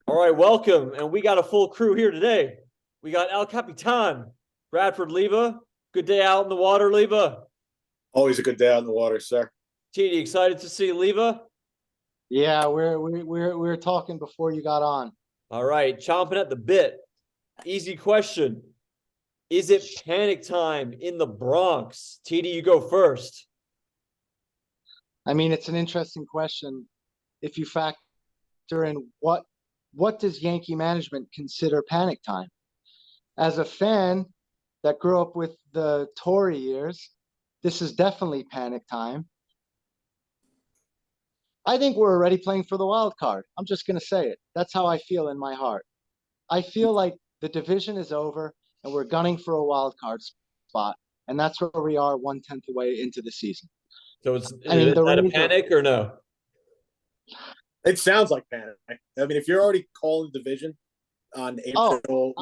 All right, welcome. And we got a full crew here today. We got El Capitan, Bradford Leva. Good day out in the water, Leva. Always a good day out in the water, sir. Titi, excited to see Leva? Yeah, we're talking before you got on. All right, chomping at the bit. Easy question. Is it panic time in the Bronx? Titi, you go first. I mean, it's an interesting question if you factor in what does Yankee management consider panic time? As a fan that grew up with the Tory years, this is definitely panic time. I think we're already playing for the wild card. I'm just going to say it. That's how I feel in my heart. I feel like the division is over and we're gunning for a wild card spot, and that's where we are 1/10 away into the season. So Is is that a panic or no? It sounds like panic. I mean, if you're already calling the division on April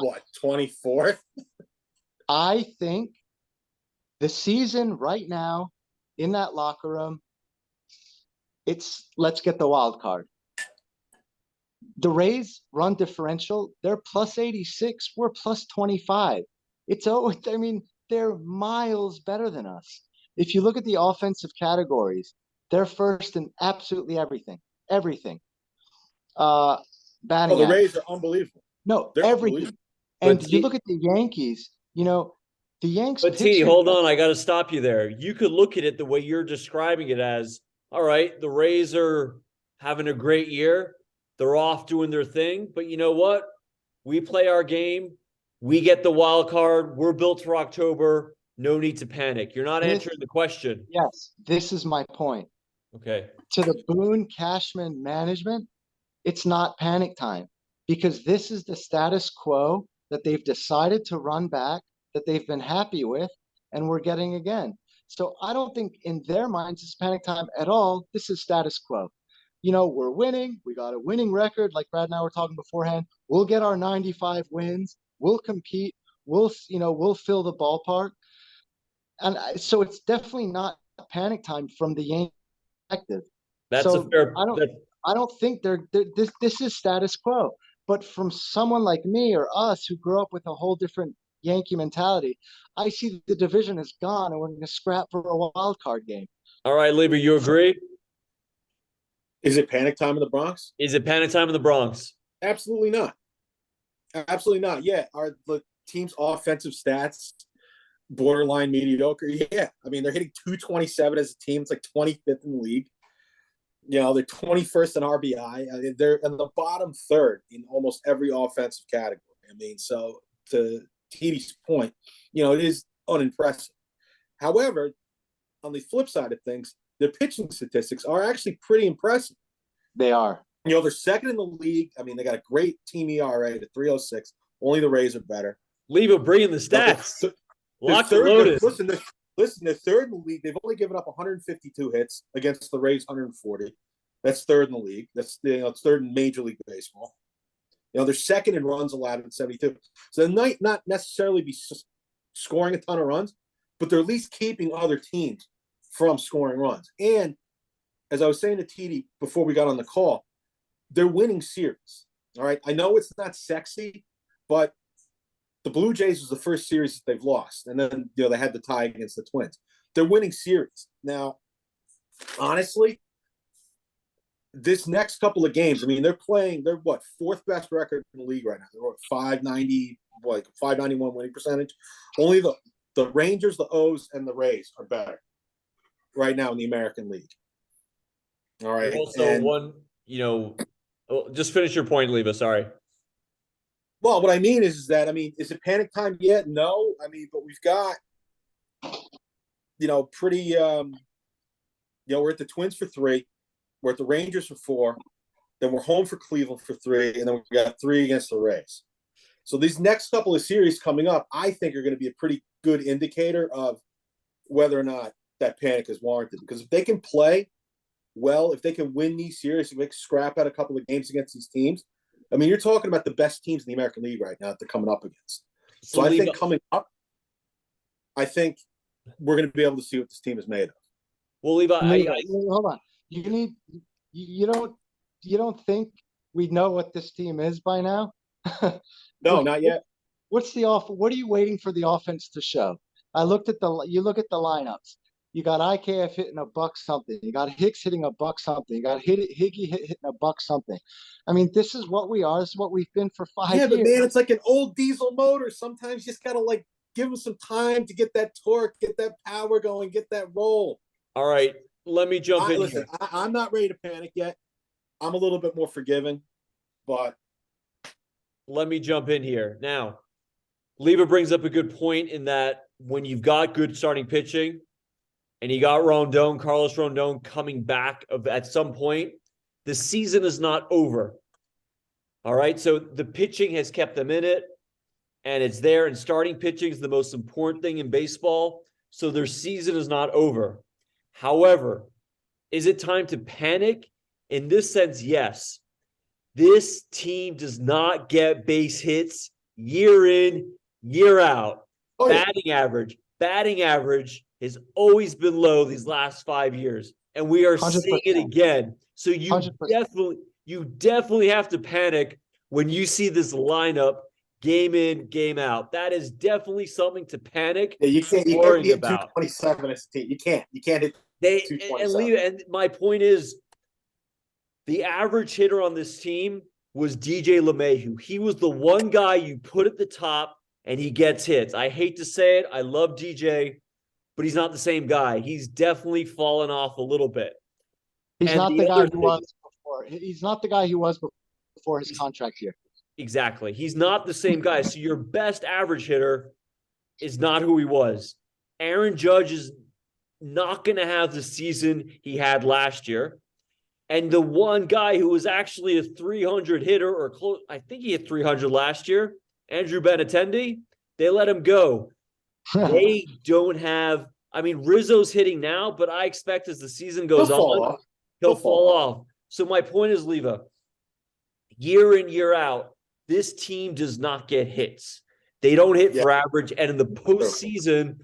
24th, I think the season right now in that locker room, it's let's get the wild card. The Rays run differential, they're plus 86, we're plus 25. I mean, they're miles better than us. If you look at the offensive categories, they're first in absolutely everything. Everything. Batting the average. Rays are unbelievable. No, They're everything. And you look at the Yankees, the Yanks But Titi, pitching. hold on. I got to stop you there. You could look at it the way you're describing it as, all right, the Rays are having a great year. They're off doing their thing. But you know what? We play our game. We get the wild card. We're built for October. No need to panic. You're not answering the question. Yes, this is my point. Okay. To the Boone Cashman management, it's not panic time because this is the status quo that they've decided to run back, that they've been happy with, and we're getting again. So I don't think in their minds it's panic time at all. This is status quo. We're winning. We got a winning record, like Brad and I were talking beforehand. We'll get our 95 wins. We'll compete. We'll fill the ballpark. And so it's definitely not panic time from the Yankees perspective. That's a So fair. I don't think this is status quo. But from someone like me or us who grew up with a whole different Yankee mentality, I see the division is gone and we're going to scrap for a wild card game. All right, Lieber, you agree? Is it panic time in the Bronx? Is it panic time in the Bronx? Absolutely not. Absolutely not. Yeah. Are the team's offensive stats borderline mediocre? Yeah. I mean, they're hitting 227 as a team. It's like 25th in the league. They're 21st in RBI. I mean, they're in the bottom third in almost every offensive category. I mean, so to Titi's point, it is unimpressive. However, on the flip side of things, the pitching statistics are actually pretty impressive. They are. They're second in the league. I mean, they got a great team ERA at 3.06. Only the Rays are better. Leva, bring the stats. Lock the Lotus. Listen, they're third in the league. They've only given up 152 hits against the Rays 140. That's third in the league. That's it's third in Major League Baseball. They're second in runs allowed at 72. So they might not necessarily be scoring a ton of runs, but they're at least keeping other teams from scoring runs. And as I was saying to Titi before we got on the call, they're winning series. All right. I know it's not sexy, but the Blue Jays was the first series that they've lost. And then, they had the tie against the Twins. They're winning series. Now, honestly, this next couple of games, I mean, they're fourth best record in the league right now. They're 591 winning percentage. Only the Rangers, the O's, and the Rays are better right now in the American League. All right. Also, just finish your point, Leva. Sorry. Well, what I mean is that, is it panic time yet? No. I mean, but we've got, pretty, we're at the Twins for 3. We're at the Rangers for 4. Then we're home for Cleveland for 3. And then we got 3 against the Rays. So these next couple of series coming up, I think are going to be a pretty good indicator of whether or not that panic is warranted. Because if they can play well, if they can win these series, if they can scrap out a couple of games against these teams, I mean, you're talking about the best teams in the American League right now that they're coming up against. So I think coming up, I think we're going to be able to see what this team is made of. Well, Levi, hold on. You don't think we know what this team is by now? No, not yet. What's the off? What are you waiting for the offense to show? You look at the lineups. You got IKF hitting a buck something. You got Hicks hitting a buck something. You got hitting a buck something. I mean, this is what we are. This is what we've been for 5 Yeah, but years. man, it's like an old diesel motor. Sometimes you just gotta like give them some time to get that torque, get that power going, get that roll. All right, let me jump in Listen, here. I'm not ready to panic yet. I'm a little bit more forgiving, but Let me jump in here. Now, Leva brings up a good point in that when you've got good starting pitching and you got Carlos Rondon coming back at some point, the season is not over. All right. So the pitching has kept them in it and it's there. And starting pitching is the most important thing in baseball. So their season is not over. However, is it time to panic? In this sense, yes. This team does not get base hits year in, year out. oh, yeah. Batting average has always been low these last 5 years, and we are 100%. seeing it again. So you 100%. definitely have to panic when you see this lineup game in, game out. That is definitely something to panic. Yeah, you can't hit 227 as a team. You can't hit 227. And my point is, the average hitter on this team was DJ LeMahieu. He was the one guy you put at the top and he gets hits. I hate to say it. I love DJ, but he's not the same guy. He's definitely fallen off a little bit. He's not the guy who was before. He's not the guy he was before his contract here. Exactly. He's not the same guy. So your best average hitter is not who he was. Aaron Judge is not going to have the season he had last year. And the one guy who was actually a 300 hitter or close, I think he hit 300 last year, Andrew Benintendi, they let him go. They don't have, I mean, Rizzo's hitting now, but I expect as the season goes on, he'll fall off. So my point is, Leva, year in, year out, this team does not get hits. They don't hit for average. And in the postseason,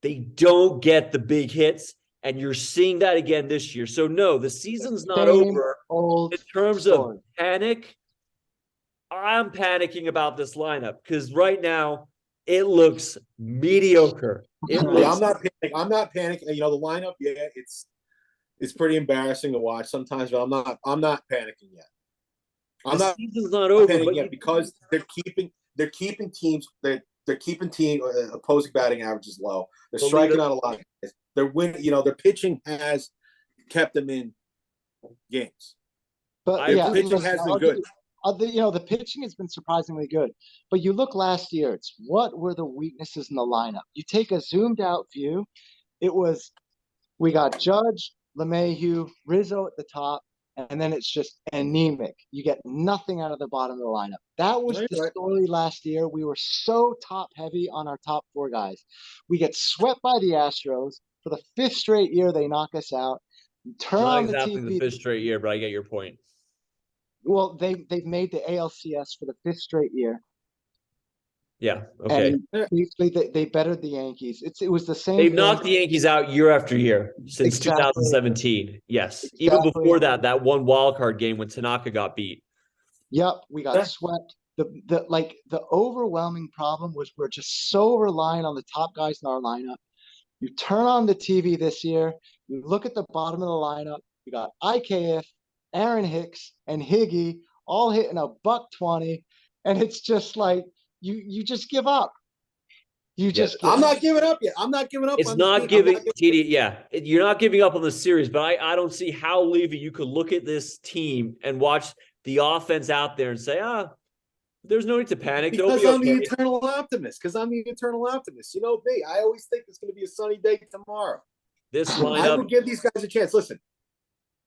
they don't get the big hits. And you're seeing that again this year. So, no, the season's not over. In terms of panic, I'm panicking about this lineup because right now it looks mediocre. I'm not panicking. You know, the lineup, it's pretty embarrassing to watch sometimes, but I'm not panicking yet. The season's not over yet because they're keeping teams opposing batting averages low. They're striking out a lot of guys. They're winning. You know, their pitching has kept them in games. But their pitching has been good. The pitching has been surprisingly good. But you look last year, it's what were the weaknesses in the lineup? You take a zoomed out view, we got Judge, LeMahieu, Rizzo at the top, and then it's just anemic. You get nothing out of the bottom of the lineup. That was the story last year. We were so top heavy on our top four guys. We get swept by the Astros. For the 5th straight year, they knock us out. Turn on the TV. The 5th straight year, but I get your point. Well, they've made the ALCS for the 5th straight year. Yeah. Okay. And basically, they bettered the Yankees. It was the same. They've knocked the Yankees out year after year since 2017. Yes. Exactly. Even before that one wild card game when Tanaka got beat. Yep, we got swept. The overwhelming problem was we're just so reliant on the top guys in our lineup. You turn on the TV this year, you look at the bottom of the lineup, you got IKF, Aaron Hicks, and Higgy all hitting a $120, and it's just like you just give up. I'm not giving up yet. I'm not giving up. It's not giving, Titi. Yeah, you're not giving up on the series, but I don't see how, Levy, you could look at this team and watch the offense out there and say, there's no need to panic. Because I'm the eternal optimist. You know me. I always think it's going to be a sunny day tomorrow. This lineup. I will give these guys a chance. Listen,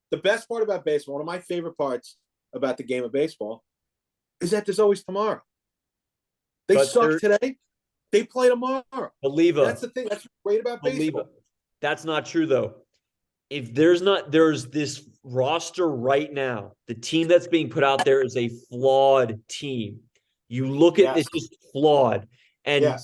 the best part about baseball, one of my favorite parts about the game of baseball, is that there's always tomorrow. They suck today. They play tomorrow. Believer. That's the thing. That's what's great about baseball. That's not true, though. If there's this roster right now, the team that's being put out there is a flawed team. You look at it's just flawed. And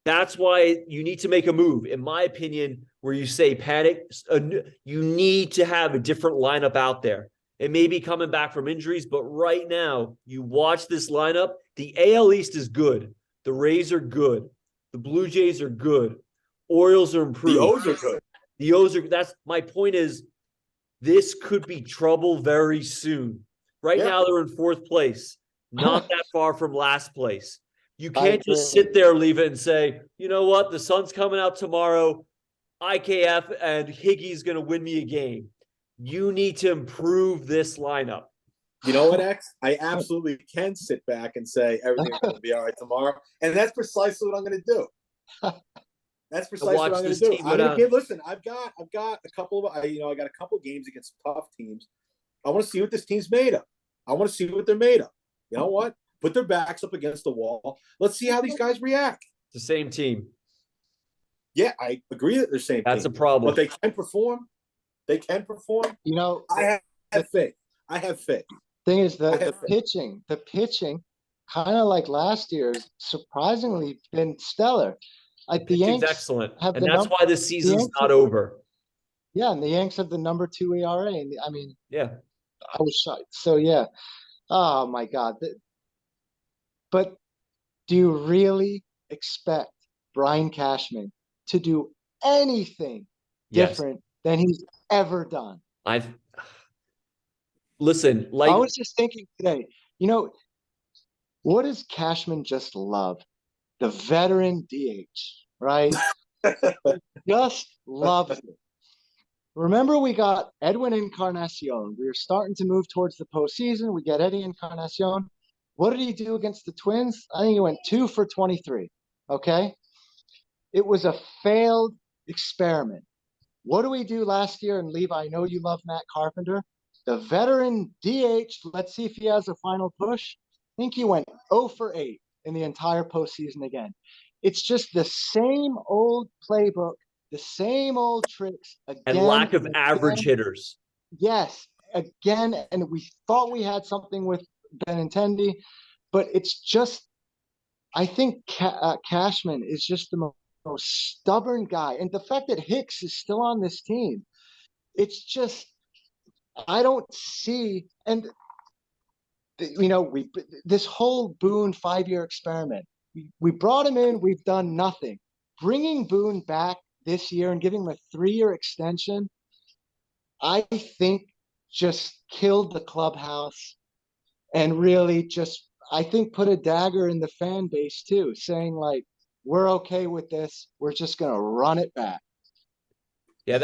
that's why you need to make a move, in my opinion, where you say panic. You need to have a different lineup out there. It may be coming back from injuries, but right now, you watch this lineup. The AL East is good. The Rays are good. The Blue Jays are good. Orioles are improved. The O's are good. The O's are. That's my point. Is this could be trouble very soon. Right now, they're in fourth place, not that far from last place. You can't just sit there, leave it, and say, you know what, the sun's coming out tomorrow. IKF and Higgy's going to win me a game. You need to improve this lineup. You know what, X? I absolutely can sit back and say everything's going to be all right tomorrow, and that's precisely what I'm going to do. That's precisely what I'm going to do. I'm going to give. Listen, I've got a couple of I got a couple of games against tough teams. I want to see what this team's made of. I want to see what they're made of. You know what? Put their backs up against the wall. Let's see how these guys react. It's the same team. Yeah, I agree that they're same. That's team, a problem. but they can perform. They can perform. You know, I have faith. I have faith. Thing is that the pitching, kind of like last year's, surprisingly been stellar. The Yankees excellent, and that's why the season's not over. Yeah, and the Yanks have the number 2 ERA. And I mean, yeah, I was shocked. So yeah, oh my God. But do you really expect Brian Cashman to do anything different than he's ever done? Listen, I was just thinking today, what does Cashman just love? The veteran DH, right? Just loves it. Remember, we got Edwin Encarnacion. We were starting to move towards the postseason. We get Eddie Encarnacion. What did he do against the Twins? I think he went 2 for 23. Okay? It was a failed experiment. What do we do last year? And Levi, I know you love Matt Carpenter. The veteran DH, let's see if he has a final push. I think he went 0 for 8 in the entire postseason again. It's just the same old playbook, the same old tricks again. And lack of average hitters. Yes, again. And we thought we had something with Benintendi, but it's just, I think Cashman is just the most stubborn guy. And the fact that Hicks is still on this team, it's just, I don't see, and this whole Boone 5-year experiment, we brought him in, we've done nothing. Bringing Boone back this year and giving him a 3-year extension, I think just killed the clubhouse and really just, I think, put a dagger in the fan base too, saying like, we're okay with this. We're just going to run it back. Yeah,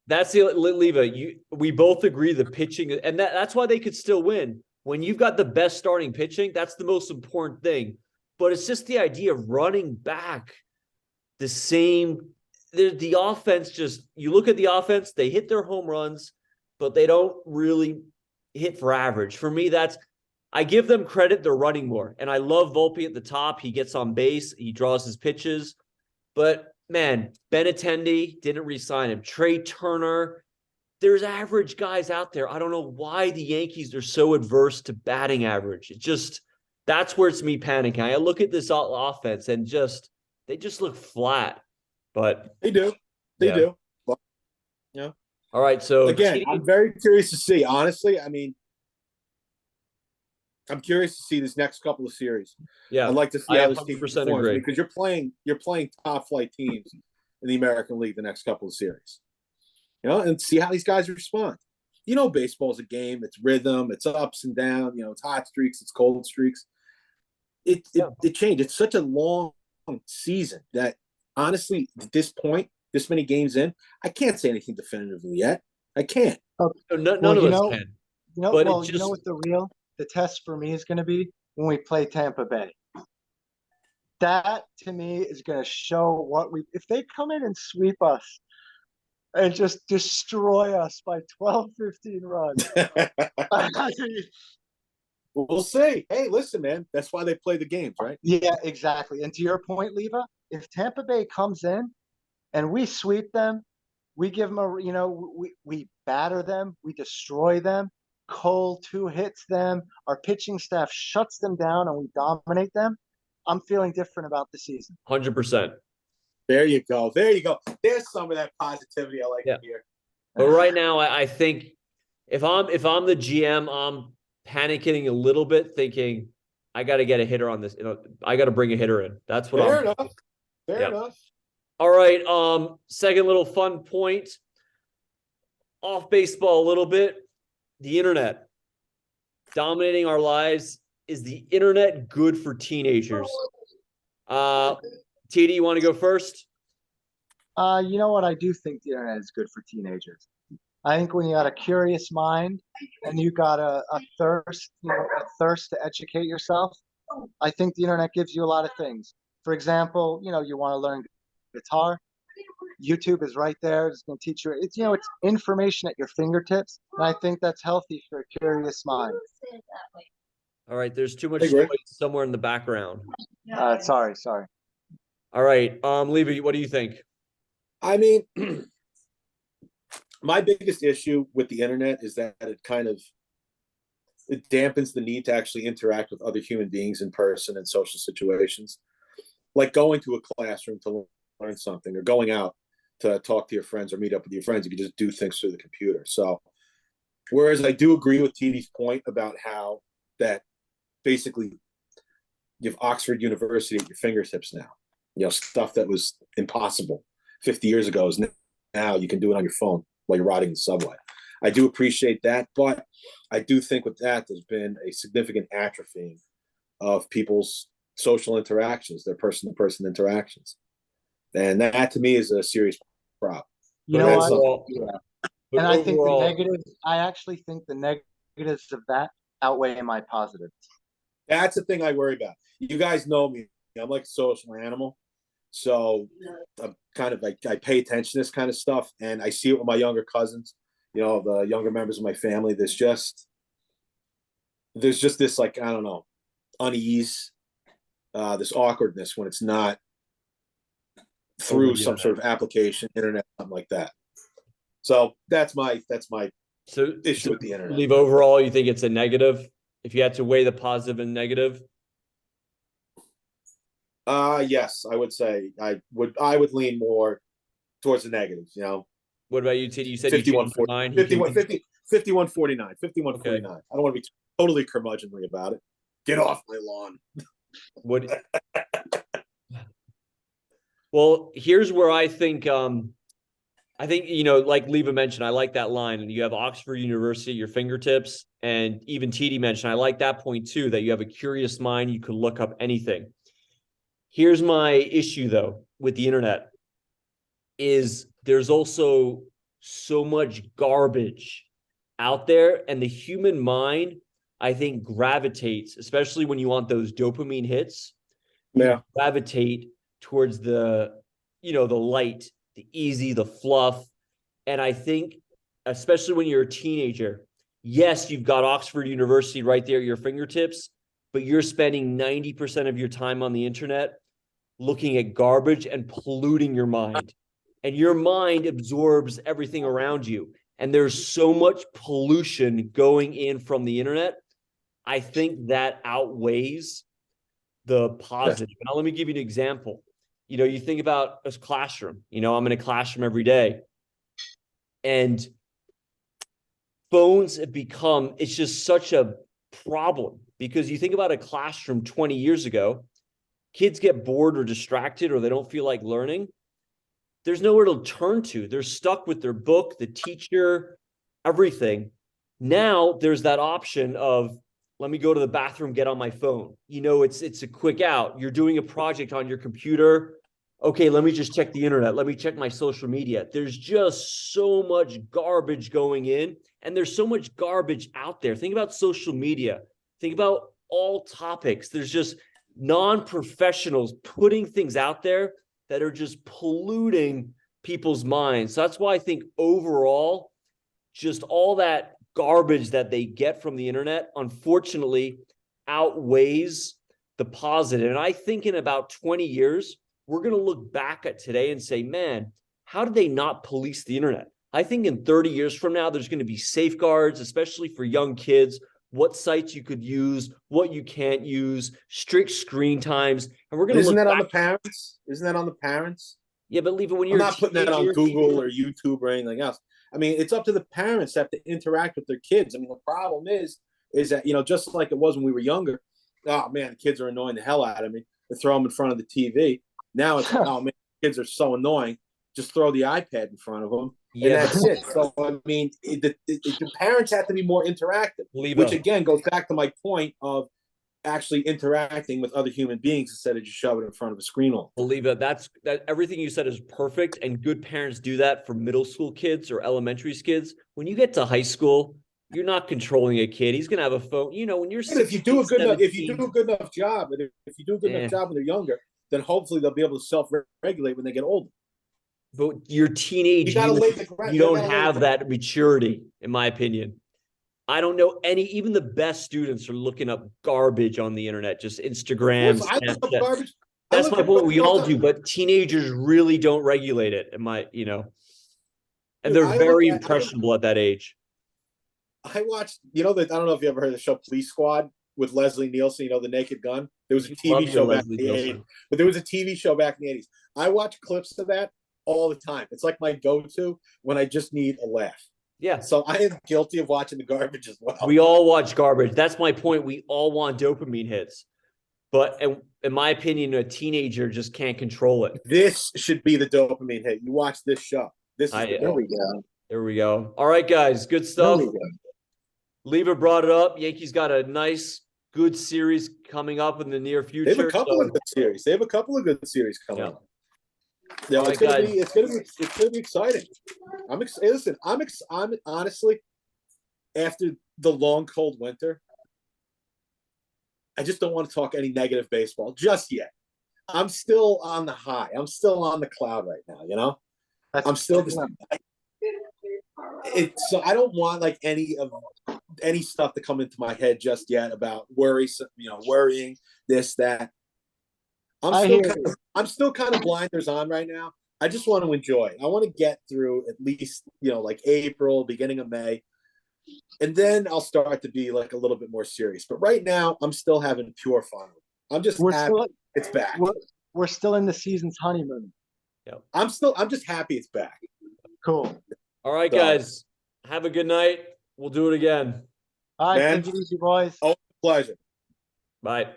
that's the Leva. We both agree the pitching, and that's why they could still win. When you've got the best starting pitching, that's the most important thing. But it's just the idea of running back the same. The offense just, you look at the offense, they hit their home runs, but they don't really hit for average. For me, I give them credit. They're running more. And I love Volpe at the top. He gets on base. He draws his pitches. But, man, Benintendi didn't re-sign him. Trey Turner. There's average guys out there. I don't know why the Yankees are so adverse to batting average. That's where it's me panicking. I look at this offense and they just look flat. But they do. They do. Well, yeah. All right. So again, I'm very curious to see. Honestly, I mean, I'm curious to see this next couple of series. Yeah, I'd like to see how this team performs agree. Because you're playing top flight teams in the American League the next couple of series. And see how these guys respond. Baseball's a game. It's rhythm. It's ups and downs. It's hot streaks. It's cold streaks. It changed. It's such a long season that, honestly, at this point, this many games in, I can't say anything definitively yet. I can't. None of us can. You know what the test for me is going to be when we play Tampa Bay. That, to me, is going to show if they come in and sweep us and just destroy us by 12, 15 runs. We'll see. Hey, listen, man, that's why they play the games, right? Yeah, exactly. And to your point, Leva, if Tampa Bay comes in and we sweep them, we give them we batter them, we destroy them, Cole 2 hits them, our pitching staff shuts them down, and we dominate them, I'm feeling different about the season. 100%. There you go. There's some of that positivity I like to hear. But right now, I think if I'm the GM, I'm panicking a little bit, thinking I got to get a hitter on this. I got to bring a hitter in. That's what Fair I'm. enough. Fair Yeah. enough. All right. Second little fun point. Off baseball a little bit. The internet dominating our lives. Is the internet good for teenagers? Titi, you want to go first? You know what? I do think the internet is good for teenagers. I think when you got a curious mind and you got a thirst, a thirst to educate yourself, I think the internet gives you a lot of things. For example, you want to learn guitar. YouTube is right there. It's going to teach you. It's information at your fingertips, and I think that's healthy for a curious mind. All right. There's too much Hey, Greg. noise somewhere in the background. Sorry. All right. Levy, what do you think? I mean, my biggest issue with the internet is that it dampens the need to actually interact with other human beings in person in social situations, like going to a classroom to learn something or going out to talk to your friends or meet up with your friends. You can just do things through the computer. So, whereas I do agree with Titi's point about how that basically you have Oxford University at your fingertips now. Stuff that was impossible 50 years ago is now you can do it on your phone while you're riding the subway. I do appreciate that, but I do think with that there's been a significant atrophy of people's social interactions, their person-to-person interactions, and that to me is a serious problem. You know what? Overall, Yeah. but And I think the overall, negatives. I actually think the negatives of that outweigh my positives. That's the thing I worry about. You guys know me. I'm like a social animal. So I'm kind of like, I pay attention to this kind of stuff, and I see it with my younger cousins, the younger members of my family. There's just this, like, I don't know, unease, this awkwardness when it's not through some sort of application, internet, something like that. So that's my issue with the internet. Leave overall, you think it's a negative? If you had to weigh the positive and negative? Yes, I would say I would lean more towards the negatives, What about you, Titi? You said you 51 changed your mind. 51 50 51 49 51 Okay. 49. I don't want to be totally curmudgeonly about it. Get off my lawn. What? Well, here's where I think like Leva mentioned, I like that line. And you have Oxford University at your fingertips. And even Titi mentioned, I like that point too, that you have a curious mind, you could look up anything. Here's my issue though with the internet is there's also so much garbage out there, and the human mind, I think, gravitates, especially when you want those dopamine hits. Yeah. Gravitate towards the light, the easy, the fluff. And I think, especially when you're a teenager, yes, you've got Oxford University right there at your fingertips, but you're spending 90% of your time on the internet looking at garbage and polluting your mind. And your mind absorbs everything around you. And there's so much pollution going in from the internet. I think that outweighs the positive. Now, let me give you an example. You think about a classroom. I'm in a classroom every day. And phones have become, it's just such a problem because you think about a classroom 20 years ago, kids get bored or distracted or they don't feel like learning. There's nowhere to turn to. They're stuck with their book, the teacher, everything. Now there's that option of, let me go to the bathroom, get on my phone. It's a quick out. You're doing a project on your computer. Okay, let me just check the internet. Let me check my social media. There's just so much garbage going in, and there's so much garbage out there. Think about social media. Think about all topics. There's just non-professionals putting things out there that are just polluting people's minds. So that's why I think overall, just all that garbage that they get from the internet, unfortunately, outweighs the positive. And I think in about 20 years, we're going to look back at today and say, man, how did they not police the internet? I think in 30 years from now, there's going to be safeguards, especially for young kids, what sites you could use, what you can't use, strict screen times. And we're going to Isn't look that back. on the parents? Isn't that on the parents? Yeah, but leave it when I'm you're not putting that on Google or YouTube or anything else. I mean, it's up to the parents that have to interact with their kids. I mean, the problem is that, just like it was when we were younger, oh man, the kids are annoying the hell out of me. They throw them in front of the TV. Now it's, oh man, kids are so annoying. Just throw the iPad in front of them, and that's it. So, I mean, the parents have to be more interactive, which again goes back to my point of actually interacting with other human beings instead of just shoving it in front of a screen all. Believe it. That everything you said is perfect, and good parents do that for middle school kids or elementary kids. When you get to high school, you're not controlling a kid. He's gonna have a phone. When you're 16, if you do a good 17, enough, if you do a good enough job, and if you do a good enough job when they're younger, then hopefully they'll be able to self-regulate when they get older. But your teenage, you don't have that maturity, in my opinion. I don't know even the best students are looking up garbage on the internet, just Instagram, Snapchat. That's my point. We all do, but teenagers really don't regulate it. And they're very impressionable at that age. I watched, I don't know if you ever heard of the show Police Squad with Leslie Nielsen, the Naked Gun. There was a TV show back in the 80s. But there was a TV show back in the 80s. I watch clips of that all the time. It's like my go-to when I just need a laugh. Yeah. So I am guilty of watching the garbage as well. We all watch garbage. That's my point. We all want dopamine hits. But in my opinion, a teenager just can't control it. This should be the dopamine hit. You watch this show. There we go. There we go. All right, guys. Good stuff. Lever brought it up. Yankees got a nice, good series coming up in the near future. They have a couple of good series. They have a couple of good series coming up. Yeah, it's gonna be exciting. I'm honestly, after the long cold winter, I just don't want to talk any negative baseball just yet. I'm still on the high. I'm still on the cloud right now. I'm still just. So I don't want like any stuff to come into my head just yet about worrying this, that. I'm still kind of blinders on right now. I just want to enjoy. I want to get through at least, like April, beginning of May. And then I'll start to be like a little bit more serious. But right now, I'm still having pure fun. I'm just happy it's back. We're still in the season's honeymoon. Yeah. I'm just happy it's back. Cool. All right, guys. Have a good night. We'll do it again. All right, take it easy, boys. Oh, pleasure. Bye.